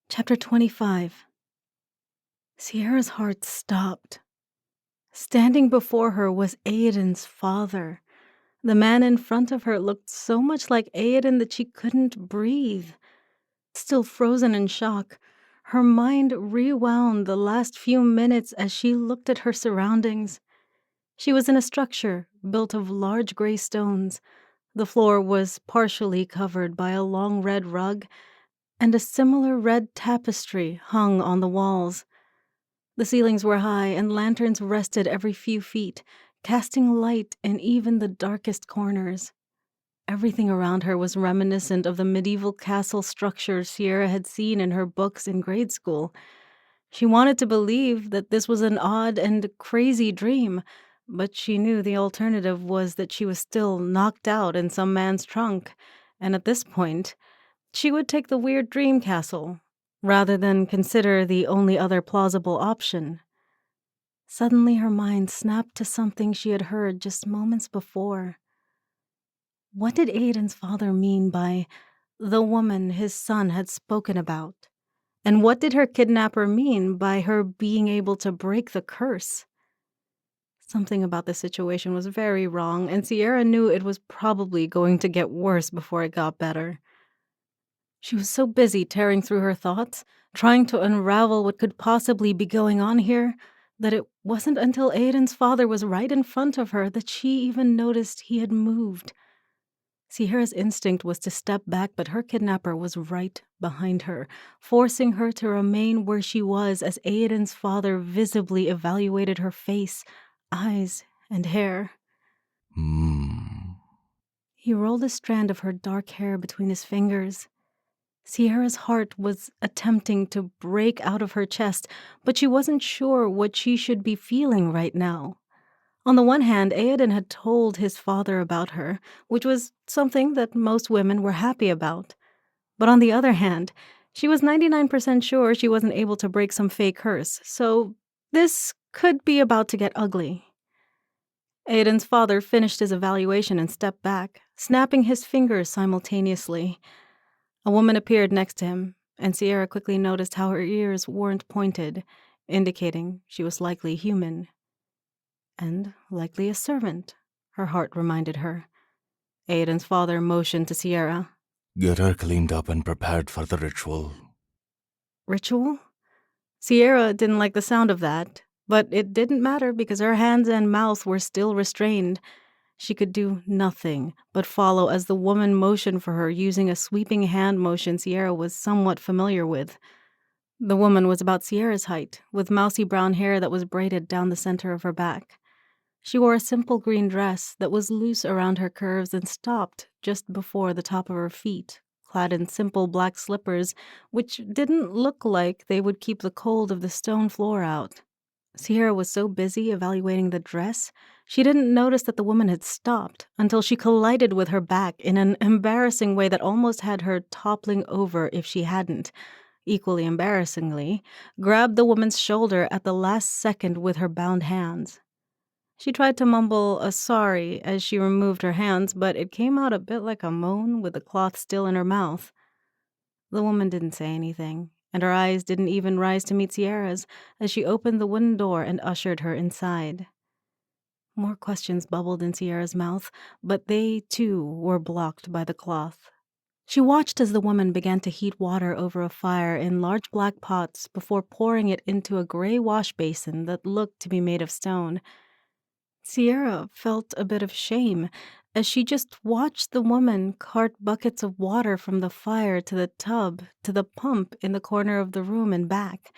Chapter 25. Sierra's heart stopped. Standing before her was Aiden's father. The man in front of her looked so much like Aiden that she couldn't breathe. Still frozen in shock, her mind rewound the last few minutes as she looked at her surroundings. She was in a structure built of large gray stones. The floor was partially covered by a long red rug, and a similar red tapestry hung on the walls. The ceilings were high, and lanterns rested every few feet, casting light in even the darkest corners. Everything around her was reminiscent of the medieval castle structures Sierra had seen in her books in grade school. She wanted to believe that this was an odd and crazy dream, but she knew the alternative was that she was still knocked out in some man's trunk, and at this point, she would take the weird dream castle, rather than consider the only other plausible option. Suddenly her mind snapped to something she had heard just moments before. What did Aiden's father mean by the woman his son had spoken about? And what did her kidnapper mean by her being able to break the curse? Something about the situation was very wrong, and Sierra knew it was probably going to get worse before it got better. She was so busy tearing through her thoughts, trying to unravel what could possibly be going on here, that it wasn't until Aiden's father was right in front of her that she even noticed he had moved. Sierra's instinct was to step back, but her kidnapper was right behind her, forcing her to remain where she was as Aiden's father visibly evaluated her face, eyes, and hair. He rolled a strand of her dark hair between his fingers. Sierra's heart was attempting to break out of her chest, but she wasn't sure what she should be feeling right now. On the one hand, Aiden had told his father about her, which was something that most women were happy about. But on the other hand, she was 99% sure she wasn't able to break some fake curse, so this could be about to get ugly. Aiden's father finished his evaluation and stepped back, snapping his fingers simultaneously. A woman appeared next to him, and Sierra quickly noticed how her ears weren't pointed, indicating she was likely human. And likely a servant, her heart reminded her. Aiden's father motioned to Sierra. Get her cleaned up and prepared for the ritual. Ritual? Sierra didn't like the sound of that, but it didn't matter because her hands and mouth were still restrained. She could do nothing but follow as the woman motioned for her using a sweeping hand motion Sierra was somewhat familiar with. The woman was about Sierra's height, with mousy brown hair that was braided down the center of her back. She wore a simple green dress that was loose around her curves and stopped just before the top of her feet, clad in simple black slippers, which didn't look like they would keep the cold of the stone floor out. Sierra was so busy evaluating the dress, she didn't notice that the woman had stopped until she collided with her back in an embarrassing way that almost had her toppling over if she hadn't, equally embarrassingly, grabbed the woman's shoulder at the last second with her bound hands. She tried to mumble a sorry as she removed her hands, but it came out a bit like a moan with the cloth still in her mouth. The woman didn't say anything, and her eyes didn't even rise to meet Sierra's as she opened the wooden door and ushered her inside. More questions bubbled in Sierra's mouth, but they, too, were blocked by the cloth. She watched as the woman began to heat water over a fire in large black pots before pouring it into a gray wash basin that looked to be made of stone. Sierra felt a bit of shame as she just watched the woman cart buckets of water from the fire to the tub to the pump in the corner of the room and back.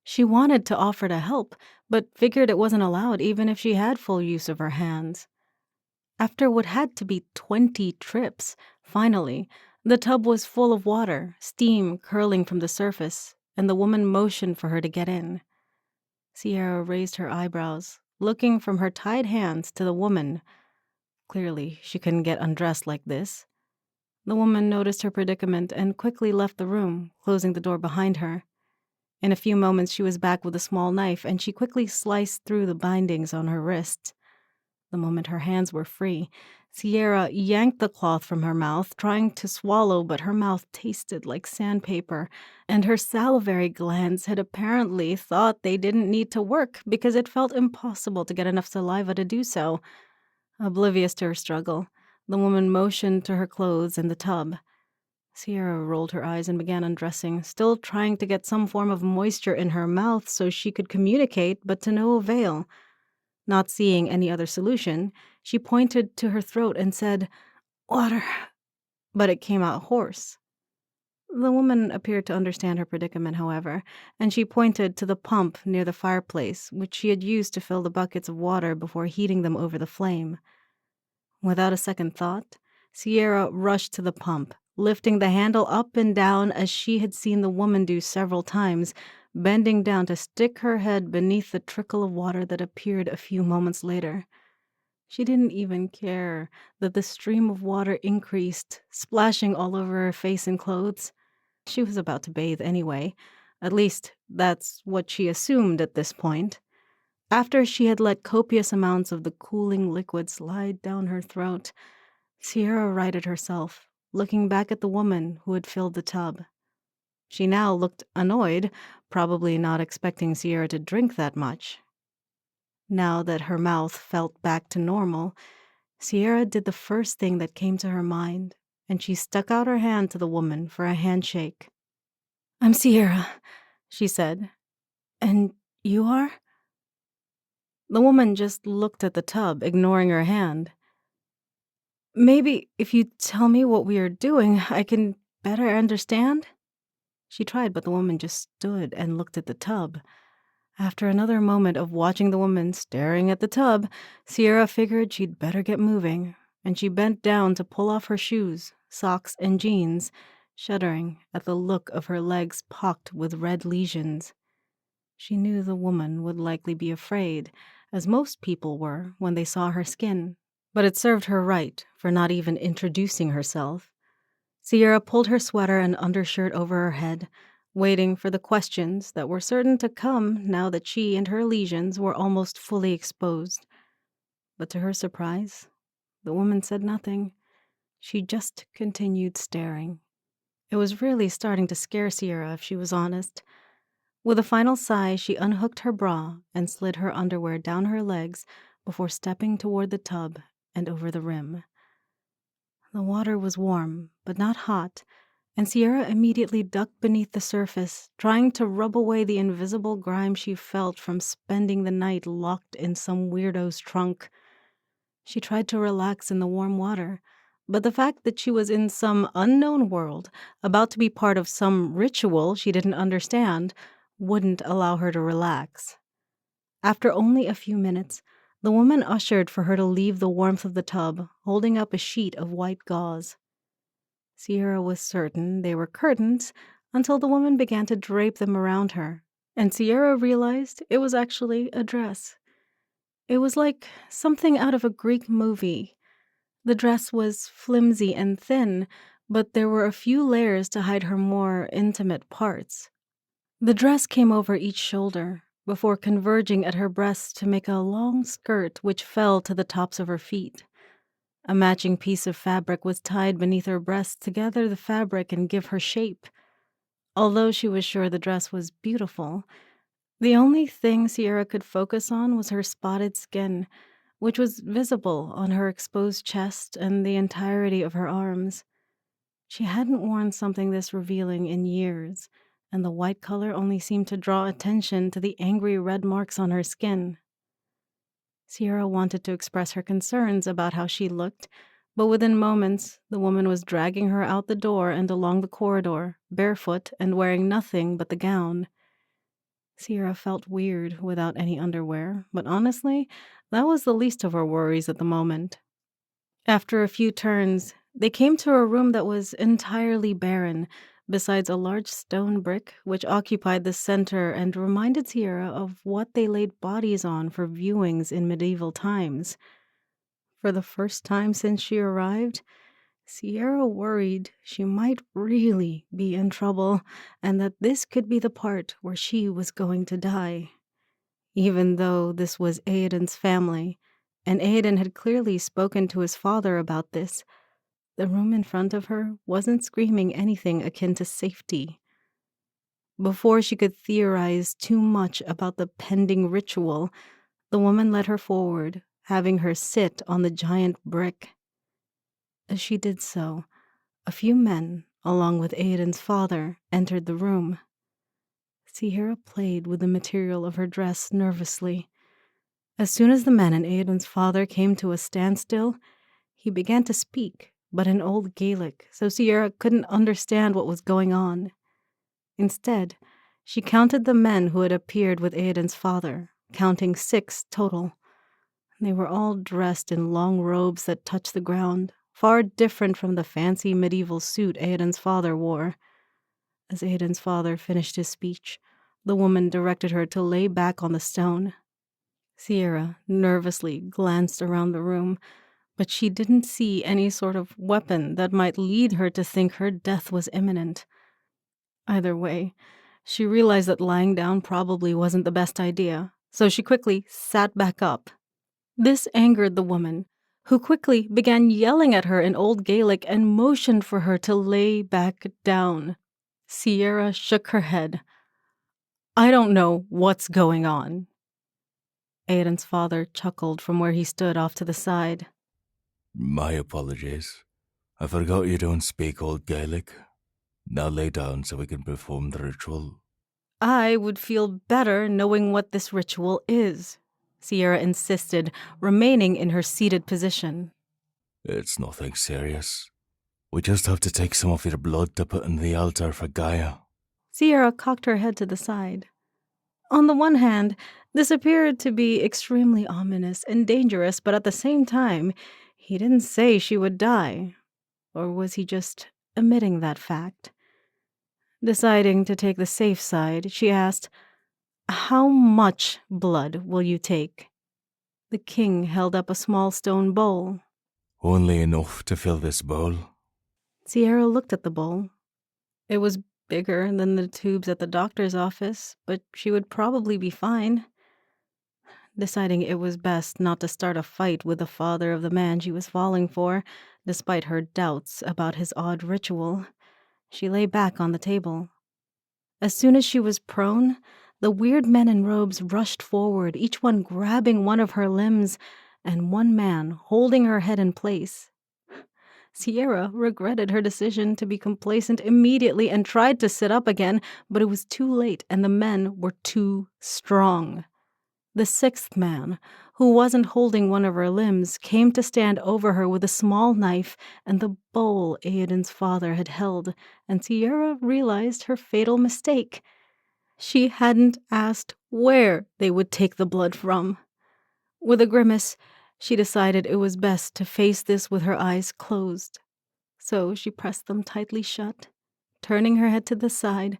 She wanted to offer to help, but figured it wasn't allowed even if she had full use of her hands. After what had to be 20 trips, finally, the tub was full of water, steam curling from the surface, and the woman motioned for her to get in. Sierra raised her eyebrows, looking from her tied hands to the woman. Clearly, she couldn't get undressed like this. The woman noticed her predicament and quickly left the room, closing the door behind her. In a few moments, she was back with a small knife, and she quickly sliced through the bindings on her wrists. The moment her hands were free, Sierra yanked the cloth from her mouth, trying to swallow, but her mouth tasted like sandpaper, and her salivary glands had apparently thought they didn't need to work because it felt impossible to get enough saliva to do so. Oblivious to her struggle, the woman motioned to her clothes in the tub. Sierra rolled her eyes and began undressing, still trying to get some form of moisture in her mouth so she could communicate, but to no avail. Not seeing any other solution, she pointed to her throat and said, "Water," but it came out hoarse. The woman appeared to understand her predicament, however, and she pointed to the pump near the fireplace, which she had used to fill the buckets of water before heating them over the flame. Without a second thought, Sierra rushed to the pump, lifting the handle up and down as she had seen the woman do several times, bending down to stick her head beneath the trickle of water that appeared a few moments later. She didn't even care that the stream of water increased, splashing all over her face and clothes. She was about to bathe anyway. At least, that's what she assumed at this point. After she had let copious amounts of the cooling liquid slide down her throat, Sierra righted herself, looking back at the woman who had filled the tub. She now looked annoyed, probably not expecting Sierra to drink that much. Now that her mouth felt back to normal, Sierra did the first thing that came to her mind, and she stuck out her hand to the woman for a handshake. "I'm Sierra," she said. "And you are?" The woman just looked at the tub, ignoring her hand. "Maybe if you tell me what we are doing, I can better understand?" She tried, but the woman just stood and looked at the tub. After another moment of watching the woman staring at the tub, Sierra figured she'd better get moving, and she bent down to pull off her shoes, socks, and jeans, shuddering at the look of her legs pocked with red lesions. She knew the woman would likely be afraid, as most people were when they saw her skin, but it served her right for not even introducing herself. Sierra pulled her sweater and undershirt over her head, waiting for the questions that were certain to come now that she and her lesions were almost fully exposed. But to her surprise, the woman said nothing. She just continued staring. It was really starting to scare Sierra, if she was honest. With a final sigh, she unhooked her bra and slid her underwear down her legs before stepping toward the tub and over the rim. The water was warm, but not hot, and Sierra immediately ducked beneath the surface, trying to rub away the invisible grime she felt from spending the night locked in some weirdo's trunk. She tried to relax in the warm water, but the fact that she was in some unknown world, about to be part of some ritual she didn't understand, wouldn't allow her to relax. After only a few minutes, the woman ushered for her to leave the warmth of the tub, holding up a sheet of white gauze. Sierra was certain they were curtains until the woman began to drape them around her, and Sierra realized it was actually a dress. It was like something out of a Greek movie. The dress was flimsy and thin, but there were a few layers to hide her more intimate parts. The dress came over each shoulder, before converging at her breasts to make a long skirt which fell to the tops of her feet. A matching piece of fabric was tied beneath her breasts to gather the fabric and give her shape. Although she was sure the dress was beautiful, the only thing Sierra could focus on was her spotted skin, which was visible on her exposed chest and the entirety of her arms. She hadn't worn something this revealing in years, and the white color only seemed to draw attention to the angry red marks on her skin. Sierra wanted to express her concerns about how she looked, but within moments, the woman was dragging her out the door and along the corridor, barefoot and wearing nothing but the gown. Sierra felt weird without any underwear, but honestly, that was the least of her worries at the moment. After a few turns, they came to a room that was entirely barren, besides a large stone brick which occupied the center and reminded Sierra of what they laid bodies on for viewings in medieval times. For the first time since she arrived, Sierra worried she might really be in trouble and that this could be the part where she was going to die. Even though this was Aiden's family, and Aiden had clearly spoken to his father about this. The room in front of her wasn't screaming anything akin to safety. Before she could theorize too much about the pending ritual, the woman led her forward, having her sit on the giant brick. As she did so, a few men, along with Aiden's father, entered the room. Sierra played with the material of her dress nervously. As soon as the men and Aiden's father came to a standstill, he began to speak, but in Old Gaelic, so Sierra couldn't understand what was going on. Instead, she counted the men who had appeared with Aiden's father, counting 6 total. They were all dressed in long robes that touched the ground, far different from the fancy medieval suit Aiden's father wore. As Aiden's father finished his speech, the woman directed her to lay back on the stone. Sierra nervously glanced around the room, but she didn't see any sort of weapon that might lead her to think her death was imminent. Either way, she realized that lying down probably wasn't the best idea, so she quickly sat back up. This angered the woman, who quickly began yelling at her in Old Gaelic and motioned for her to lay back down. Sierra shook her head. "I don't know what's going on." Aiden's father chuckled from where he stood off to the side. My apologies. I forgot you don't speak Old Gaelic. Now lay down so we can perform the ritual. "I would feel better knowing what this ritual is," Sierra insisted, remaining in her seated position. It's nothing serious. We just have to take some of your blood to put in the altar for Gaia. Sierra cocked her head to the side. On the one hand, this appeared to be extremely ominous and dangerous, but at the same time, he didn't say she would die. Or was he just omitting that fact? Deciding to take the safe side, she asked, "How much blood will you take?" The king held up a small stone bowl. Only enough to fill this bowl. Sierra looked at the bowl. It was bigger than the tubes at the doctor's office, but she would probably be fine. Deciding it was best not to start a fight with the father of the man she was falling for, despite her doubts about his odd ritual, she lay back on the table. As soon as she was prone, the weird men in robes rushed forward, each one grabbing one of her limbs, and one man holding her head in place. Sierra regretted her decision to be complacent immediately and tried to sit up again, but it was too late and the men were too strong. The 6th man, who wasn't holding one of her limbs, came to stand over her with a small knife and the bowl Aiden's father had held, and Sierra realized her fatal mistake. She hadn't asked where they would take the blood from. With a grimace, she decided it was best to face this with her eyes closed. So she pressed them tightly shut, turning her head to the side,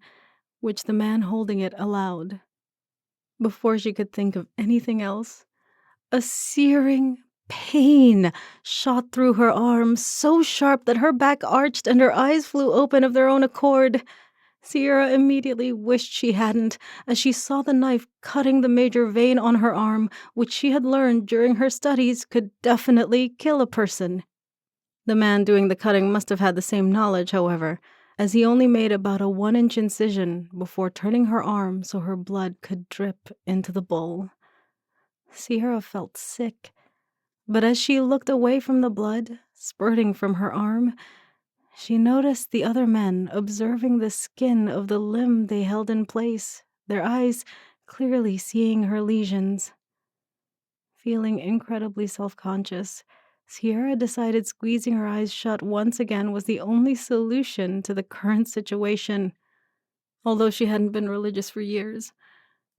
which the man holding it allowed. Before she could think of anything else, a searing pain shot through her arm, so sharp that her back arched and her eyes flew open of their own accord. Sierra immediately wished she hadn't, as she saw the knife cutting the major vein on her arm, which she had learned during her studies could definitely kill a person. The man doing the cutting must have had the same knowledge, however, as he only made about a 1-inch incision before turning her arm so her blood could drip into the bowl. Sierra felt sick, but as she looked away from the blood spurting from her arm, she noticed the other men observing the skin of the limb they held in place, their eyes clearly seeing her lesions. Feeling incredibly self-conscious, Sierra decided squeezing her eyes shut once again was the only solution to the current situation. Although she hadn't been religious for years,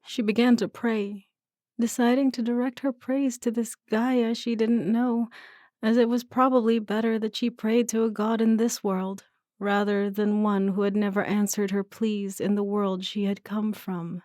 she began to pray, deciding to direct her praise to this Gaia she didn't know, as it was probably better that she prayed to a god in this world, rather than one who had never answered her pleas in the world she had come from.